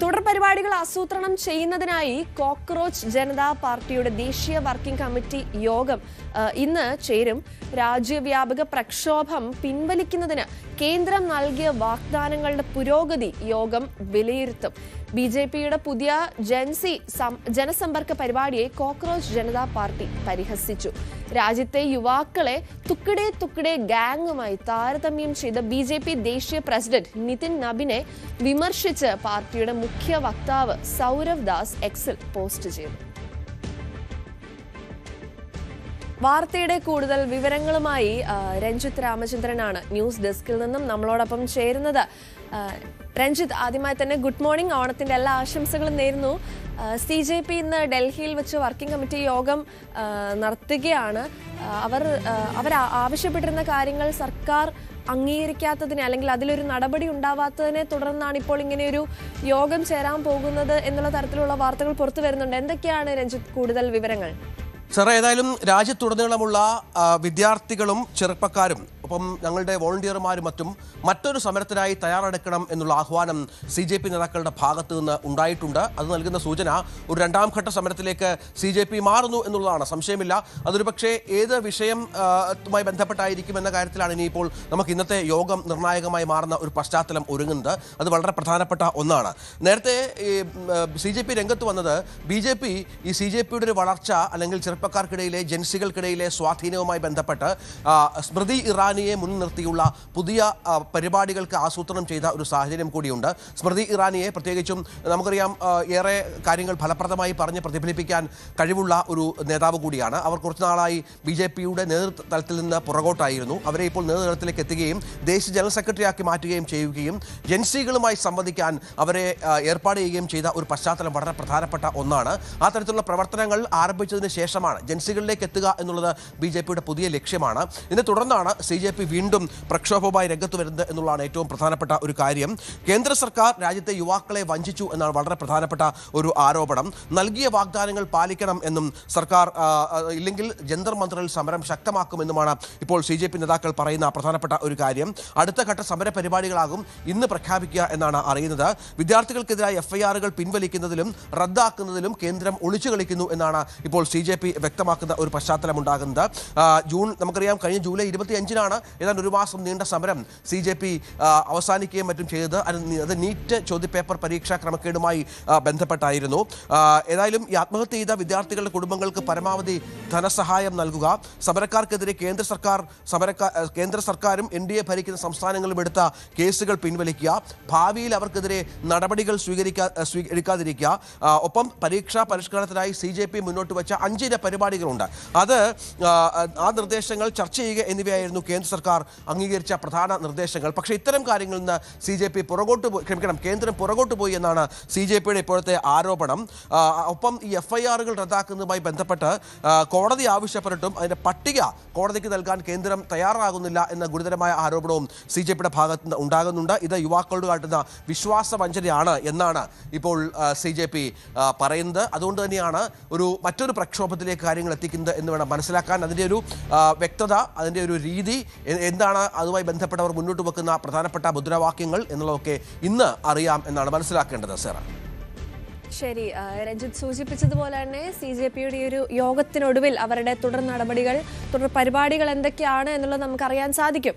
തുടർ പരിപാടികൾ ആസൂത്രണം ചെയ്യുന്നതിനായി കോക്രോച്ച് ജനതാ പാർട്ടിയുടെ ദേശീയ വർക്കിംഗ് കമ്മിറ്റി യോഗം ഇന്ന് ചേരും. രാജ്യവ്യാപക പ്രക്ഷോഭം പിൻവലിക്കുന്നതിന് കേന്ദ്രം നൽകിയ വാഗ്ദാനങ്ങളുടെ പുരോഗതി യോഗം വിലയിരുത്തും. ബിജെപിയുടെ പുതിയ ജനസമ്പർക്ക പരിപാടിയെ കോക്രോച്ച് ജനതാ പാർട്ടി പരിഹസിച്ചു. രാജ്യത്തെ യുവാക്കളെ തുക്കിടെ ഗാങ്ങുമായി താരതമ്യം ചെയ്ത ബിജെപി ദേശീയ പ്രസിഡന്റ് നിതിൻ നബിനെ വിമർശിച്ച് പാർട്ടിയുടെ മുഖ്യ വക്താവ് സൗരവ് ദാസ് എക്സിൽ പോസ്റ്റ് ചെയ്തു. വാർത്തയുടെ കൂടുതൽ വിവരങ്ങളുമായി രഞ്ജിത്ത് രാമചന്ദ്രനാണ് ന്യൂസ് ഡെസ്കിൽ നിന്നും നമ്മളോടൊപ്പം ചേരുന്നത്. രഞ്ജിത്ത്, ആദ്യമായി തന്നെ ഗുഡ് മോർണിംഗ്. ഓണത്തിന്റെ എല്ലാ ആശംസകളും നേരുന്നു. CJP ഇന്ന് ഡൽഹിയിൽ വെച്ച് വർക്കിംഗ് കമ്മിറ്റി യോഗം നടത്തുകയാണ്. അവർ ആവശ്യപ്പെട്ടിരുന്ന കാര്യങ്ങൾ സർക്കാർ അംഗീകരിക്കാത്തതിനെ അല്ലെങ്കിൽ അതിലൊരു നടപടി ഉണ്ടാവാത്തതിനെ തുടർന്നാണ് ഇപ്പോൾ ഇങ്ങനെയൊരു യോഗം ചേരാൻ പോകുന്നത് എന്നുള്ള തരത്തിലുള്ള വാർത്തകൾ പുറത്തു വരുന്നുണ്ട്. എന്തൊക്കെയാണ് രഞ്ജിത്ത് കൂടുതൽ വിവരങ്ങൾ? സാറേ, ഏതായാലും രാജ്യത്തുടനീളമുള്ള വിദ്യാർത്ഥികളും ചെറുപ്പക്കാരും ഒപ്പം ഞങ്ങളുടെ വോളണ്ടിയർമാരും മറ്റൊരു സമരത്തിനായി തയ്യാറെടുക്കണം എന്നുള്ള ആഹ്വാനം CJP നേതാക്കളുടെ ഭാഗത്തു നിന്ന് ഉണ്ടായിട്ടുണ്ട്. അത് നൽകുന്ന സൂചന ഒരു രണ്ടാം ഘട്ട സമരത്തിലേക്ക് CJP മാറുന്നു എന്നുള്ളതാണ്. സംശയമില്ല. അതൊരു പക്ഷേ ഏത് വിഷയവുമായി ബന്ധപ്പെട്ടായിരിക്കും എന്ന കാര്യത്തിലാണ് ഇനിയിപ്പോൾ നമുക്ക് ഇന്നത്തെ യോഗം നിർണായകമായി മാറുന്ന ഒരു പശ്ചാത്തലം ഒരുങ്ങുന്നത്. അത് വളരെ പ്രധാനപ്പെട്ട ഒന്നാണ്. നേരത്തെ CJP രംഗത്ത് വന്നത് BJP ഈ CJPയുടെ ഒരു വളർച്ച അല്ലെങ്കിൽ ചെറുപ്പക്കാർക്കിടയിലെ ജൻസികൾക്കിടയിലെ സ്വാധീനവുമായി ബന്ധപ്പെട്ട് സ്മൃതി ഇറാനിയെ മുൻനിർത്തിയുള്ള പുതിയ പരിപാടികൾക്ക് ആസൂത്രണം ചെയ്ത ഒരു സാഹചര്യം കൂടിയുണ്ട്. സ്മൃതി ഇറാനിയെ പ്രത്യേകിച്ചും നമുക്കറിയാം ഏറെ കാര്യങ്ങൾ ഫലപ്രദമായി പറഞ്ഞ് പ്രതിഫലിപ്പിക്കാൻ കഴിവുള്ള ഒരു നേതാവ് കൂടിയാണ്. അവർ കുറച്ചു നാളായി BJPയുടെ നേതൃത്വത്തിൽ നിന്ന് പുറകോട്ടായിരുന്നു. അവരെ ഇപ്പോൾ നേതൃത്വത്തിലേക്ക് എത്തുകയും ദേശീയ ജനറൽ സെക്രട്ടറിയാക്കി മാറ്റുകയും ചെയ്യുകയും ജൻസികളുമായി സംവദിക്കാൻ അവരെ ഏർപ്പാട് ചെയ്യുകയും ചെയ്ത ഒരു പശ്ചാത്തലം വളരെ പ്രധാനപ്പെട്ട ഒന്നാണ്. ആ തരത്തിലുള്ള പ്രവർത്തനങ്ങൾ ആരംഭിച്ചതിന് ശേഷമാണ് ജൻസികളിലേക്ക് എത്തുക എന്നുള്ളത് BJPയുടെ പുതിയ ലക്ഷ്യമാണ്. ഇതിനെ തുടർന്നാണ് CJP വീണ്ടും പ്രക്ഷോഭവുമായി രംഗത്ത് വരുന്നത് എന്നുള്ളതാണ് ഏറ്റവും പ്രധാനപ്പെട്ട ഒരു കാര്യം. കേന്ദ്ര സർക്കാർ രാജ്യത്തെ യുവാക്കളെ വഞ്ചിച്ചു എന്നാണ് വളരെ പ്രധാനപ്പെട്ട ഒരു ആരോപണം. നൽകിയ വാഗ്ദാനങ്ങൾ പാലിക്കണം എന്നും സർക്കാർ ഇല്ലെങ്കിൽ ജന്തർ മന്ദറിൽ സമരം ശക്തമാക്കുമെന്നുമാണ് ഇപ്പോൾ CJP നേതാക്കൾ പറയുന്ന പ്രധാനപ്പെട്ട ഒരു കാര്യം. അടുത്ത ഘട്ട സമര പരിപാടികളാകും ഇന്ന് പ്രഖ്യാപിക്കുക എന്നാണ് അറിയുന്നത്. വിദ്യാർത്ഥികൾക്കെതിരായ FIRകൾ പിൻവലിക്കുന്നതിലും റദ്ദാക്കുന്നതിലും കേന്ദ്രം ഒളിച്ചു കളിക്കുന്നു എന്നാണ് ഇപ്പോൾ CJP വ്യക്തമാക്കുന്ന ഒരു പശ്ചാത്തലം ഉണ്ടാകുന്നത്. നമുക്കറിയാം കഴിഞ്ഞ ജൂലൈ 25-നാണ് ഏതാണ്ട് ഒരു മാസം നീണ്ട സമരം CJP അവസാനിക്കുകയും മറ്റും ചെയ്തത്. അത് നീറ്റ് ചോദ്യപേപ്പർ പരീക്ഷാ ക്രമക്കേടുമായി ബന്ധപ്പെട്ടായിരുന്നു. ഏതായാലും ഈ ആത്മഹത്യ ചെയ്ത വിദ്യാർത്ഥികളുടെ കുടുംബങ്ങൾക്ക് പരമാവധി ധനസഹായം നൽകുക, സമരക്കാർക്കെതിരെ കേന്ദ്ര സർക്കാരും NDA ഭരിക്കുന്ന സംസ്ഥാനങ്ങളും എടുത്ത കേസുകൾ പിൻവലിക്കുക, ഭാവിയിൽ അവർക്കെതിരെ നടപടികൾ എടുക്കാതിരിക്കുക, ഒപ്പം പരീക്ഷാ പരിഷ്കരണത്തിനായി CJP മുന്നോട്ട് വെച്ച 5 പരിപാടികളുണ്ട്. ആ നിർദ്ദേശങ്ങൾ ചർച്ച ചെയ്യുക എന്നിവയായിരുന്നു കേന്ദ്ര സർക്കാർ അംഗീകരിച്ച പ്രധാന നിർദ്ദേശങ്ങൾ. പക്ഷേ ഇത്തരം കാര്യങ്ങളിൽ നിന്ന് കേന്ദ്രം പുറകോട്ട് പോയി എന്നാണ് CJPയുടെ ഇപ്പോഴത്തെ ആരോപണം. ഒപ്പം ഈ FIRകൾ റദ്ദാക്കുന്നതുമായി ബന്ധപ്പെട്ട് കോടതി ആവശ്യപ്പെട്ടിട്ടും അതിൻ്റെ പട്ടിക കോടതിക്ക് നൽകാൻ കേന്ദ്രം തയ്യാറാകുന്നില്ല എന്ന ഗുരുതരമായ ആരോപണവും CJPയുടെ ഭാഗത്ത് നിന്ന് ഉണ്ടാകുന്നുണ്ട്. ഇത് യുവാക്കളോട് കാട്ടുന്ന വിശ്വാസവഞ്ചനയാണ് എന്നാണ് ഇപ്പോൾ CJP പറയുന്നത്. അതുകൊണ്ട് തന്നെയാണ് മറ്റൊരു പ്രക്ഷോഭത്തിലേക്ക് കാര്യങ്ങൾ എത്തിക്കുന്നത് എന്ന് വേണം മനസ്സിലാക്കാൻ. അതിൻ്റെ ഒരു വ്യക്തത, അതിൻ്റെ ഒരു രീതി എന്താണ്, അതുമായി ബന്ധപ്പെട്ടവർ മുന്നോട്ട് വെക്കുന്ന പ്രധാനപ്പെട്ട മുദ്രാവാക്യങ്ങൾ എന്നുള്ളതൊക്കെ ഇന്ന് അറിയാം എന്നാണ് മനസ്സിലാക്കേണ്ടത്. സാർ, ശരി. രഞ്ജിത്ത് സൂചിപ്പിച്ചതുപോലെ തന്നെ CJPയുടെ ഒരു യോഗത്തിനൊടുവിൽ അവരുടെ തുടർ പരിപാടികൾ എന്തൊക്കെയാണ് എന്നുള്ളത് നമുക്കറിയാൻ സാധിക്കും.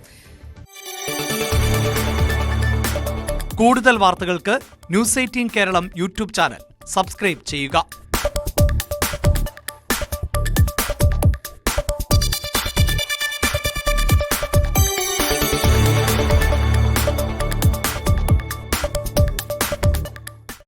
കൂടുതൽ വാർത്തകൾക്ക് News 18 Keralam YouTube channel subscribe ചെയ്യുക.